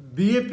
BAP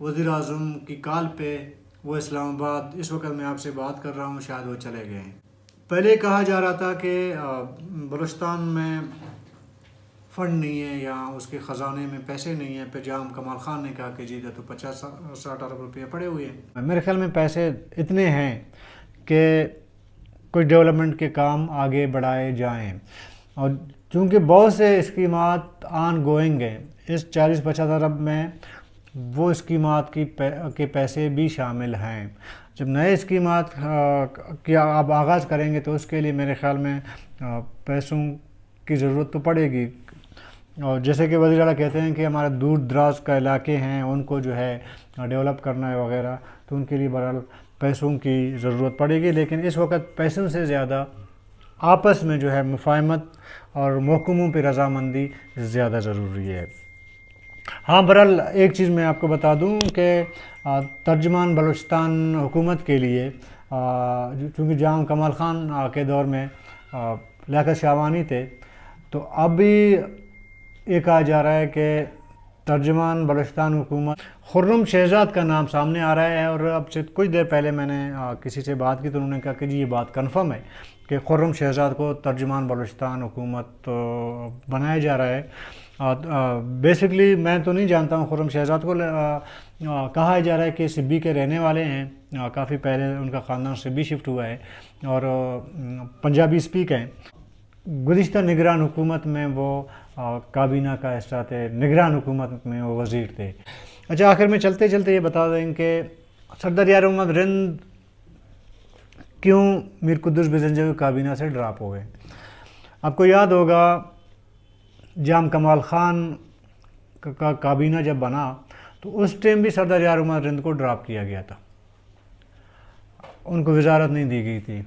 وزیر اعظم کی کال پہ وہ اسلام آباد اس وقت میں آپ سے بات کر رہا ہوں، شاید وہ چلے گئے ہیں۔ پہلے کہا جا رہا تھا کہ بلوچستان میں فنڈ نہیں ہے یا اس کے خزانے میں پیسے نہیں ہیں، پھر جہاں کمال خان نے کہا کہ جی تو 50-60 ارب روپے پڑے ہوئے ہیں۔ میرے خیال میں پیسے اتنے ہیں کہ کوئی ڈیولپمنٹ کے کام آگے بڑھائے جائیں، اور چونکہ بہت سے اسکیمات آن گوئنگ ہیں، اس 40-50 ارب میں وہ اسکیمات کے پیسے بھی شامل ہیں۔ جب نئے اسکیمات کی آپ آغاز کریں گے تو اس کے لیے میرے خیال میں پیسوں کی ضرورت تو پڑے گی، اور جیسے کہ وزیر اعلیٰ کہتے ہیں کہ ہمارے دور دراز کا علاقے ہیں ان کو جو ہے ڈیولپ کرنا ہے وغیرہ، تو ان کے لیے بہرحال پیسوں کی ضرورت پڑے گی، لیکن اس وقت پیسوں سے زیادہ آپس میں جو ہے مفاہمت اور محکموں پہ رضامندی زیادہ ضروری ہے۔ ہاں بہرحال ایک چیز میں آپ کو بتا دوں کہ ترجمان بلوچستان حکومت کے لیے چونکہ جہاں کمال خان کے دور میں لیاقت شاہوانی تھے، تو اب بھی یہ کہا جا رہا ہے کہ ترجمان بلوچستان حکومت خرم شہزاد کا نام سامنے آ رہا ہے، اور اب سے کچھ دیر پہلے میں نے کسی سے بات کی تو انہوں نے کہا کہ جی یہ بات کنفرم ہے کہ خرم شہزاد کو ترجمان بلوچستان حکومت بنایا جا رہا ہے۔ بیسکلی میں تو نہیں جانتا ہوں، خرم شہزاد کو کہا جا رہا ہے کہ سبی کے رہنے والے ہیں، کافی پہلے ان کا خاندان سبی شفٹ ہوا ہے اور پنجابی اسپیک ہیں۔ گزشتہ نگران حکومت میں وہ کابینہ کا حصہ تھے، نگران حکومت میں وہ وزیر تھے۔ اچھا، آخر میں چلتے چلتے یہ بتا دیں کہ سردار یار محمد رند کیوں میر قدس بزنجوی کابینہ سے ڈراپ ہو گئے۔ آپ کو یاد ہوگا جام کمال خان کا کابینہ جب بنا تو اس ٹائم بھی سردار یار محمد رند کو ڈراپ کیا گیا تھا، ان کو وزارت نہیں دی گئی تھی۔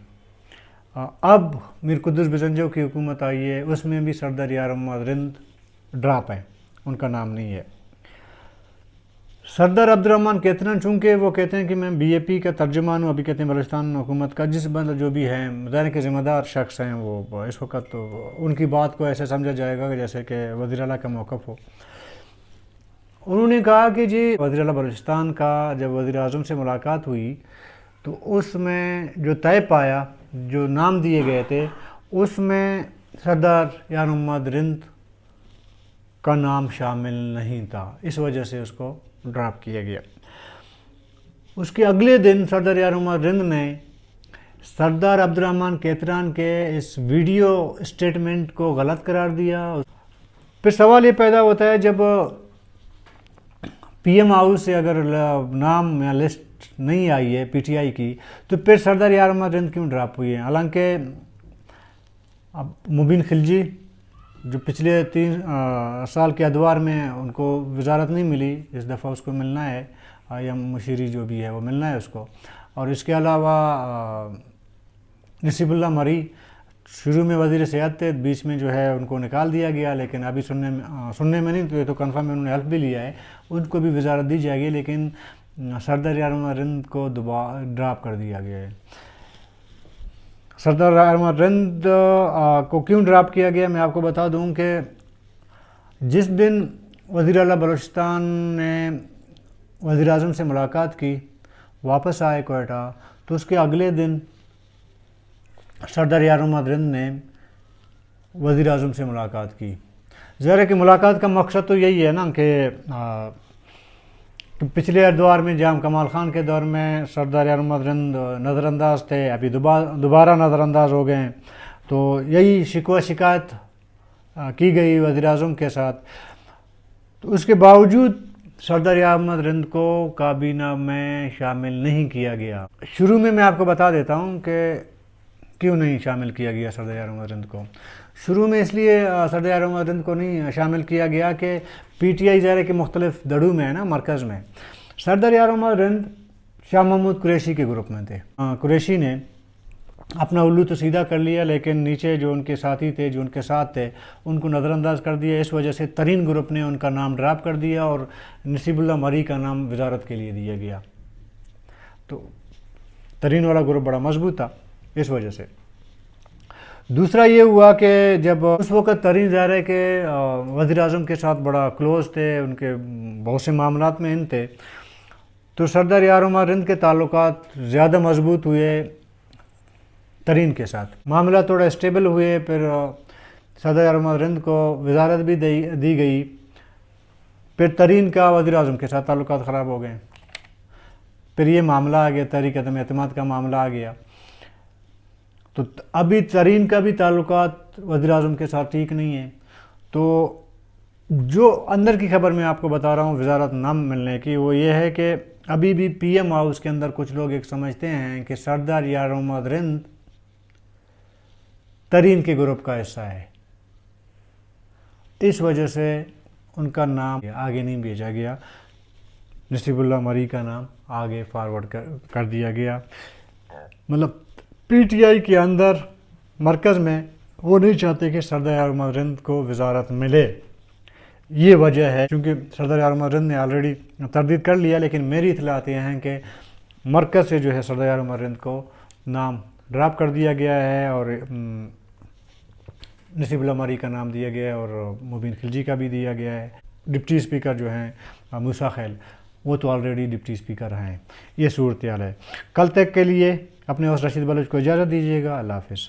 اب میر قدس بزنجو کی حکومت آئی ہے، اس میں بھی سردار یار محمد رند ڈراپ ہیں، ان کا نام نہیں ہے۔ سردار عبد الرحمن کیترن چونکہ وہ کہتے ہیں کہ میں بی اے پی کا ترجمان ہوں، ابھی کہتے ہیں بلوچستان حکومت کا جس بندہ جو بھی ہے ظاہر کے ذمہ دار شخص ہیں، وہ اس وقت تو ان کی بات کو ایسے سمجھا جائے گا کہ جیسے کہ وزیر اعلیٰ کا موقف ہو۔ انہوں نے کہا کہ جی وزیر اعلیٰ بلوچستان کا جب وزیر اعظم سے ملاقات ہوئی تو اس میں جو طے پایا، جو نام دیے گئے تھے، اس میں سردار یار محمد رند کا نام شامل نہیں تھا، اس وجہ سے اس کو ڈراپ کیا گیا۔ اس کے اگلے دن سردار یار محمد رند نے سردار عبد الرحمن کیتران کے اس ویڈیو اسٹیٹمنٹ کو غلط قرار دیا۔ پھر سوال یہ پیدا ہوتا ہے جب پی ایم ہاؤس سے اگر نام یا لسٹ نہیں آئی ہے پی ٹی آئی کی، تو پھر سردار یار محمد رند کیوں ڈراپ ہوئی ہیں؟ حالانکہ اب مبین خلجی جو پچھلے 3 سال کے ادوار میں ان کو وزارت نہیں ملی، اس دفعہ اس کو ملنا ہے، یا مشیری جو بھی ہے وہ ملنا ہے اس کو، اور اس کے علاوہ نصیب اللہ مری شروع میں وزیر صحت تھے، بیچ میں جو ہے ان کو نکال دیا گیا، لیکن ابھی سننے میں نہیں تو یہ تو کنفرم ہے انہوں نے حلف بھی لیا ہے، ان کو بھی وزارت دی جائے گی، لیکن سردار یار محمد رند کو ڈراپ کر دیا گیا ہے۔ سردار یار محمد رند کو کیوں ڈراپ کیا گیا میں آپ کو بتا دوں کہ جس دن وزیر اعلیٰ بلوچستان نے وزیر اعظم سے ملاقات کی، واپس آئے کوئٹہ، تو اس کے اگلے دن سردار یار محمد رند نے وزیر اعظم سے ملاقات کی۔ ظاہر ہے کہ ملاقات کا مقصد تو یہی ہے نا کہ پچھلے ادوار میں جہاں کمال خان کے دور میں سردار یار محمد رند نظر انداز تھے، ابھی دوبارہ نظر انداز ہو گئے ہیں، تو یہی شکوہ شکایت کی گئی وزیر اعظم کے ساتھ۔ تو اس کے باوجود سردار یار محمد رند کو کابینہ میں شامل نہیں کیا گیا۔ شروع میں آپ کو بتا دیتا ہوں کہ کیوں نہیں شامل کیا گیا سردار یار محمد رند کو۔ شروع میں اس لیے سردار یار محمد رند کو نہیں شامل کیا گیا کہ پی ٹی آئی ظاہر کہ مختلف دڑوں میں ہے نا، مرکز میں۔ سردار یار محمد رند شاہ محمود قریشی کے گروپ میں تھے۔ قریشی نے اپنا الو تو سیدھا کر لیا، لیکن نیچے جو ان کے ساتھی تھے، جو ان کے ساتھ تھے، ان کو نظر انداز کر دیا۔ اس وجہ سے ترین گروپ نے ان کا نام ڈراپ کر دیا اور نصیب اللہ مری کا نام وزارت کے لیے دیا گیا۔ تو ترین والا گروپ بڑا مضبوط تھا اس وجہ سے۔ دوسرا یہ ہوا کہ جب اس وقت ترین ظاہر ہے کہ وزیر اعظم کے ساتھ بڑا کلوز تھے، ان کے بہت سے معاملات میں ان تھے، تو سردار یار عمر رند کے تعلقات زیادہ مضبوط ہوئے ترین کے ساتھ، معاملہ تھوڑا اسٹیبل ہوئے، پھر سردار یار عمر رند کو وزارت بھی دی گئی، پھر ترین کا وزیر اعظم کے ساتھ تعلقات خراب ہو گئے، پھر یہ معاملہ آ گیا، تحریک عدم اعتماد کا معاملہ آ گیا، تو ابھی ترین کا بھی تعلقات وزیر اعظم کے ساتھ ٹھیک نہیں ہے۔ تو جو اندر کی خبر میں آپ کو بتا رہا ہوں وزارت نہ ملنے کی، وہ یہ ہے کہ ابھی بھی پی ایم ہاؤس کے اندر کچھ لوگ ایک سمجھتے ہیں کہ سردار یار عمر رند ترین کے گروپ کا حصہ ہے، اس وجہ سے ان کا نام آگے نہیں بھیجا گیا، نصیب اللہ مری کا نام آگے فارورڈ کر دیا گیا۔ مطلب پی ٹی آئی کے اندر مرکز میں وہ نہیں چاہتے کہ سردار یار عمر رند کو وزارت ملے، یہ وجہ ہے، کیونکہ سردار یار عمر رند نے آلریڈی تردید کر لیا، لیکن میری اطلاعات یہ ہیں کہ مرکز سے جو ہے سردار یار عمر رند کو نام ڈراپ کر دیا گیا ہے، اور نصیب اللہ مری کا نام دیا گیا ہے، اور مبین خلجی کا بھی دیا گیا ہے۔ ڈپٹی اسپیکر جو ہیں موسیٰ خیل، وہ تو آلریڈی ڈپٹی اسپیکر ہیں۔ یہ صورتحال ہے۔ کل تک کے لیے اپنے ہوسٹ رشید بلوچ کو اجازت دیجیے گا۔ اللہ حافظ۔